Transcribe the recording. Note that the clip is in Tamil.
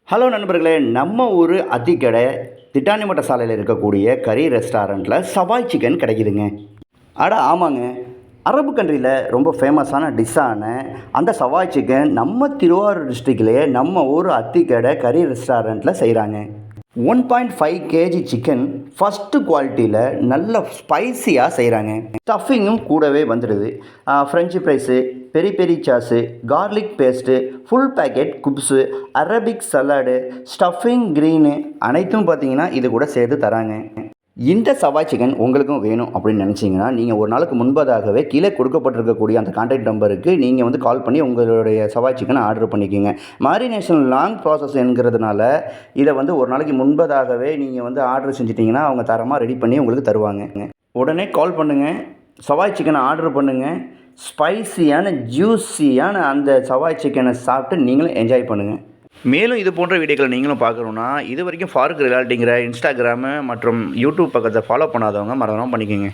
ஹலோ நண்பர்களே, நம்ம ஊர் அத்திக்கடை திட்டானிமட்ட சாலையில் இருக்கக்கூடிய கறி ரெஸ்டாரண்ட்டில் சவாய் சிக்கன் கிடைக்குதுங்க. அட ஆமாங்க, அரபு கண்ட்ரியில் ரொம்ப ஃபேமஸான டிஷ்ஷான அந்த சவாய் சிக்கன் நம்ம திருவாரூர் டிஸ்ட்ரிக்ட்லேயே நம்ம ஊர் அத்திக்கடை கறி ரெஸ்டாரண்ட்டில் செய்கிறாங்க. 1.5 கேஜி சிக்கன் ஃபஸ்ட்டு குவாலிட்டியில் நல்ல ஸ்பைஸியாக செய்கிறாங்க. ஸ்டஃபிங்கும் கூடவே வந்துடுது. French fries, peri peri sauce, garlic paste, full packet குப்ஸு, அரபிக் சலாடு, ஸ்டஃபிங் க்ரீனு அனைத்தும் பார்த்தீங்கன்னா இது கூட சேர்த்து தராங்க. இந்த சவாய் சிக்கன் உங்களுக்கும் வேணும் அப்படின்னு நினச்சிங்கன்னா நீங்கள் ஒரு நாளுக்கு முன்பதாகவே கீழே கொடுக்கப்பட்டிருக்கக்கூடிய அந்த கான்டாக்ட் நம்பருக்கு நீங்கள் கால் பண்ணி உங்களுடைய சவாய் சிக்கனை ஆர்டர் பண்ணிக்கோங்க. மாரினேஷன் லாங் ப்ராசஸ் என்கிறதுனால இதை ஒரு நாளைக்கு முன்பதாகவே நீங்கள் ஆர்டர் செஞ்சிட்டிங்கன்னா அவங்க தரமாக ரெடி பண்ணி உங்களுக்கு தருவாங்க. உடனே கால் பண்ணுங்கள், சவாய் சிக்கனை ஆர்டர் பண்ணுங்கள். ஸ்பைசியான ஜூஸியான அந்த சவாய் சிக்கனை சாப்பிட்டு நீங்களும் என்ஜாய் பண்ணுங்கள். மேலும் இது போன்ற வீடியோக்களை நீங்களும் பார்க்கணுன்னா இது வரைக்கும் ஃபாரூக் ரியாலிட்டிங்கிற இன்ஸ்டாகிராமு மற்றும் யூடியூப் பக்கத்தை ஃபாலோ பண்ணாதவங்க மறக்காம பண்ணிக்கோங்க.